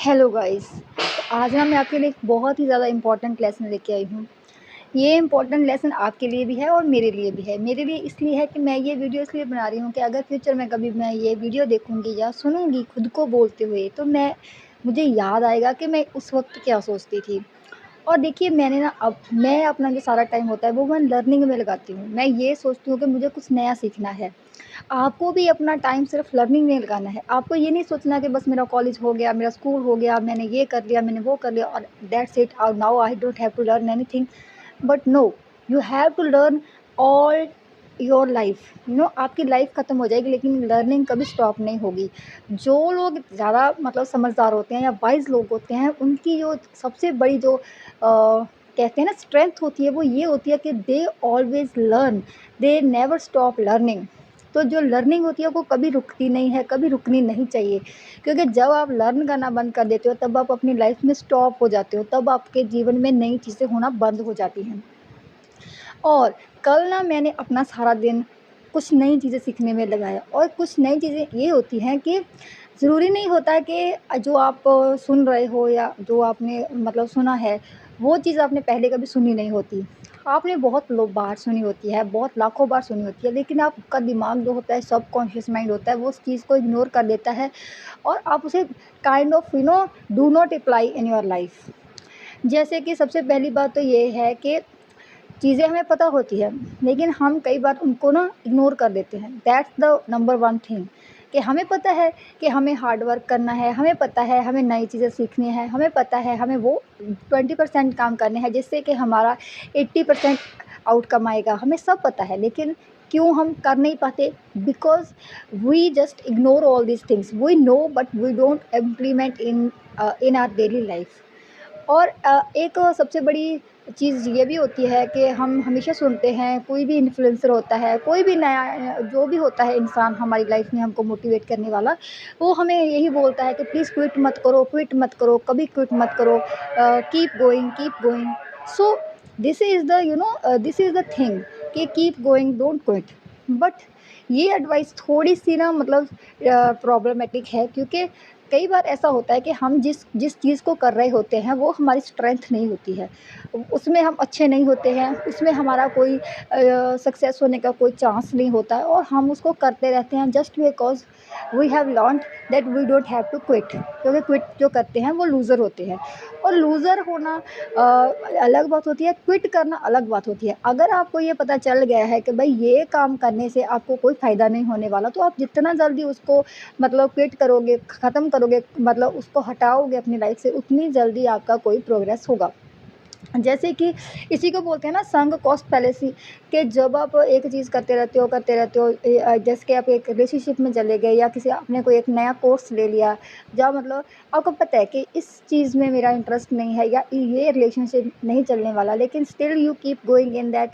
Hello guys. आज ना मैं आपके लिए एक बहुत ही ज़्यादा इम्पोर्टेंट लेसन लेके आई हूँ। ये इम्पोर्टेंट लेसन आपके लिए भी है और मेरे लिए भी है। मेरे लिए इसलिए है कि मैं ये वीडियो इसलिए बना रही हूँ कि अगर फ्यूचर में कभी मैं ये वीडियो देखूँगी या सुनूँगी खुद को बोलते हुए, तो मुझे याद आएगा कि मैं उस वक़्त क्या सोचती थी। और देखिए, मैंने ना अब मैं अपना जो सारा टाइम होता है वो मैं लर्निंग में लगाती हूँ। मैं ये सोचती हूँ कि मुझे कुछ नया सीखना है। आपको भी अपना टाइम सिर्फ लर्निंग में लगाना है। आपको ये नहीं सोचना कि बस मेरा कॉलेज हो गया, मेरा स्कूल हो गया, मैंने ये कर लिया, मैंने वो कर लिया और दैट्स इट, और now I don't have to learn anything. But no, you have to learn all your life. आपकी लाइफ ख़त्म हो जाएगी लेकिन लर्निंग कभी स्टॉप नहीं होगी। जो लोग ज़्यादा मतलब समझदार होते हैं या वाइज लोग होते हैं, उनकी जो सबसे बड़ी जो कहते हैं ना स्ट्रेंथ होती है, वो ये होती है कि they always learn, they never stop learning. तो जो लर्निंग होती है वो कभी रुकती नहीं है, कभी रुकनी नहीं चाहिए, क्योंकि जब आप लर्न करना बंद कर देते हो तब आप अपनी लाइफ में स्टॉप हो जाते हो, तब आपके जीवन में नई चीज़ें होना बंद हो जाती हैं। और कल ना मैंने अपना सारा दिन कुछ नई चीज़ें सीखने में लगाया, और कुछ नई चीज़ें ये होती हैं कि ज़रूरी नहीं होता कि जो आप सुन रहे हो या जो आपने मतलब सुना है, वो चीज़ आपने पहले कभी सुनी नहीं होती। आपने बहुत बार सुनी होती है, बहुत लाखों बार सुनी होती है, लेकिन आपका दिमाग जो होता है, सबकॉन्शियस माइंड होता है, वो उस चीज़ को इग्नोर कर देता है और आप उसे kind of do not apply in your life. जैसे कि सबसे पहली बात तो ये है कि चीज़ें हमें पता होती है, लेकिन हम कई बार उनको ना इग्नोर कर देते हैं। That's the number one thing, कि हमें पता है कि हमें हार्ड वर्क करना है, हमें पता है हमें नई चीज़ें सीखनी है, हमें पता है हमें वो 20% काम करने हैं जिससे कि हमारा 80% आउटकम आएगा, हमें सब पता है, लेकिन क्यों हम कर नहीं पाते? Because we just ignore all these things. We know but we don't implement in our daily life. और एक सबसे बड़ी चीज़ ये भी होती है कि हम हमेशा सुनते हैं, कोई भी इन्फ्लुएंसर होता है, कोई भी नया जो भी होता है इंसान हमारी लाइफ में हमको मोटिवेट करने वाला, वो हमें यही बोलता है कि प्लीज़ क्विट मत करो, कभी क्विट मत करो, keep going. So this is the thing कि keep going, don't quit. But ये एडवाइस थोड़ी सी ना मतलब प्रॉब्लमेटिक है, क्योंकि कई बार ऐसा होता है कि हम जिस जिस चीज़ को कर रहे होते हैं वो हमारी स्ट्रेंथ नहीं होती है, उसमें हम अच्छे नहीं होते हैं, उसमें हमारा कोई सक्सेस होने का कोई चांस नहीं होता है, और हम उसको करते रहते हैं just because we have learned that we don't have to quit. क्योंकि क्विट जो करते हैं वो लूज़र होते हैं, और लूज़र होना अलग बात होती है, क्विट करना अलग बात होती है। अगर आपको ये पता चल गया है कि भाई ये काम करने से आपको कोई फ़ायदा नहीं होने वाला, तो आप जितना जल्दी उसको मतलब क्विट करोगे, ख़त्म करोगे, मतलब उसको हटाओगे अपनी लाइफ से, उतनी जल्दी आपका कोई प्रोग्रेस होगा। जैसे कि इसी को बोलते हैं ना संक कॉस्ट फैलेसी, कि जब आप एक चीज़ करते रहते हो, जैसे कि आप एक रिलेशनशिप में चले गए या किसी आपने कोई एक नया कोर्स ले लिया, जहाँ मतलब आपको पता है कि इस चीज़ में मेरा इंटरेस्ट नहीं है या ये रिलेशनशिप नहीं चलने वाला, लेकिन still you keep going in that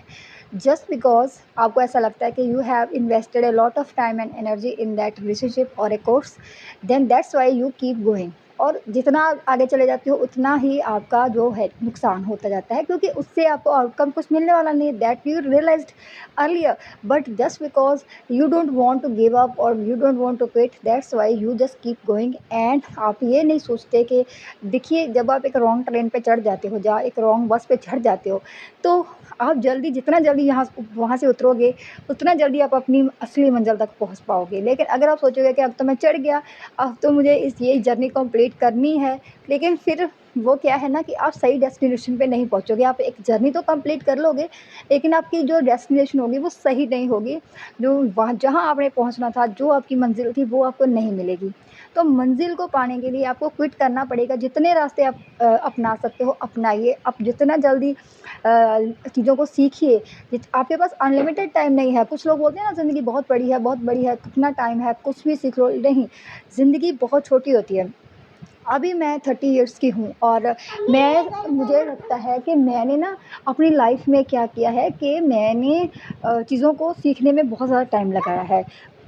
just because आपको ऐसा लगता है कि you have invested a lot of time and energy in that relationship और a course, then that's why you keep going. और जितना आप आगे चले जाते हो उतना ही आपका जो है नुकसान होता जाता है, क्योंकि उससे आपको आउटकम कुछ मिलने वाला नहीं है, that you realised earlier. But just because you don't want to give up और you don't want to quit, that's why you just keep going. And आप ये नहीं सोचते कि देखिए, जब आप एक रॉन्ग ट्रेन पे चढ़ जाते हो, या एक रॉन्ग बस पे चढ़ जाते हो, तो आप जितना जल्दी यहाँ वहाँ से उतरोगे, उतना जल्दी आप अपनी असली मंजिल तक पहुँच पाओगे। लेकिन अगर आप सोचोगे कि अब तो मैं चढ़ गया, अब तो मुझे ये जर्नी कंप्लीट करनी है, लेकिन फिर वो क्या है ना कि आप सही डेस्टिनेशन पे नहीं पहुंचोगे। आप एक जर्नी तो कंप्लीट कर लोगे, लेकिन आपकी जो डेस्टिनेशन होगी वो सही नहीं होगी। जो वहाँ जहाँ आपने पहुंचना था, जो आपकी मंजिल थी, वो आपको नहीं मिलेगी। तो मंजिल को पाने के लिए आपको क्विट करना पड़ेगा। जितने रास्ते आप अपना सकते हो अपनाइए। आप जितना जल्दी चीज़ों को सीखिए। आपके पास अनलिमिटेड टाइम नहीं है। कुछ लोग बोलते हैं ना ज़िंदगी बहुत बड़ी है, बहुत बड़ी है, कितना टाइम है, कुछ भी सीख लो। नहीं, ज़िंदगी बहुत छोटी होती है। अभी मैं 30 इयर्स की हूँ, और मुझे लगता है कि मैंने ना अपनी लाइफ में क्या किया है कि मैंने चीज़ों को सीखने में बहुत ज़्यादा टाइम लगाया है।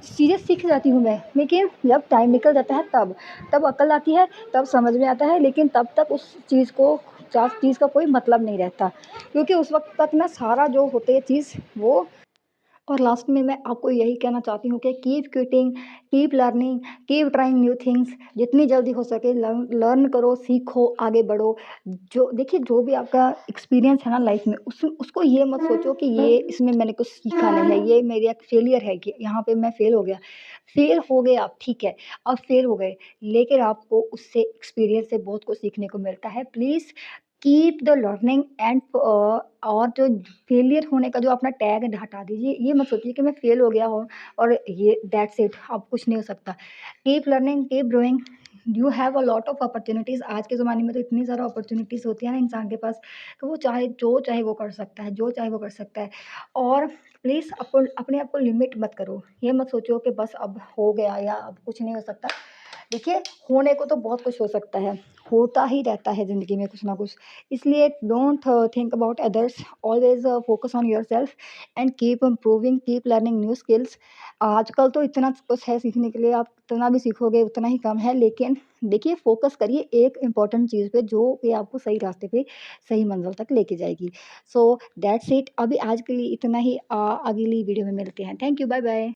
चीज़ें सीख जाती हूँ मैं, लेकिन जब टाइम निकल जाता है तब अक्ल आती है, तब समझ में आता है, लेकिन तब तक उस चीज़ का कोई मतलब नहीं रहता, क्योंकि उस वक़्त तक ना सारा जो होते है चीज़ वो और लास्ट में मैं आपको यही कहना चाहती हूँ कि keep quitting, keep learning, keep trying new things. जितनी जल्दी हो सके लर्न लर्न करो, सीखो, आगे बढ़ो। जो देखिए जो भी आपका एक्सपीरियंस है ना लाइफ में उसको ये मत सोचो कि ये इसमें मैंने कुछ सीखा नहीं है, ये मेरा एक फेलियर है कि यहाँ पे मैं फेल हो गया। फेल हो गए आप, ठीक है, अब फेल हो गए, लेकिन आपको उससे एक्सपीरियंस से बहुत कुछ सीखने को मिलता है। Please keep the learning and और जो फेलियर होने का जो अपना टैग है हटा दीजिए। ये मत सोचिए कि मैं फेल हो गया हूँ और ये दैट्स इट, अब कुछ नहीं हो सकता। Keep learning, keep growing, you have a lot of opportunities. आज के ज़माने में तो इतनी ज़्यादा अपॉर्च्युनिटीज़ होती है ना इंसान के पास कि वो चाहे जो चाहे वो कर सकता है, जो चाहे वो कर सकता है। और प्लीज़ अपने आप को लिमिट मत करो। ये मत सोचो कि बस अब हो गया या अब कुछ नहीं हो सकता। देखिए, होने को तो बहुत कुछ हो सकता है, होता ही रहता है ज़िंदगी में कुछ ना कुछ। इसलिए don't think about others, always focus on yourself and keep improving, keep learning new skills. आजकल तो इतना कुछ है सीखने के लिए, आप जितना भी सीखोगे उतना ही कम है, लेकिन देखिए फ़ोकस करिए एक इम्पॉर्टेंट चीज़ पे जो कि आपको सही रास्ते पे, सही मंज़िल तक लेके जाएगी। So that's it. अभी आज के लिए इतना ही, अगली वीडियो में मिलते हैं। Thank you, bye-bye.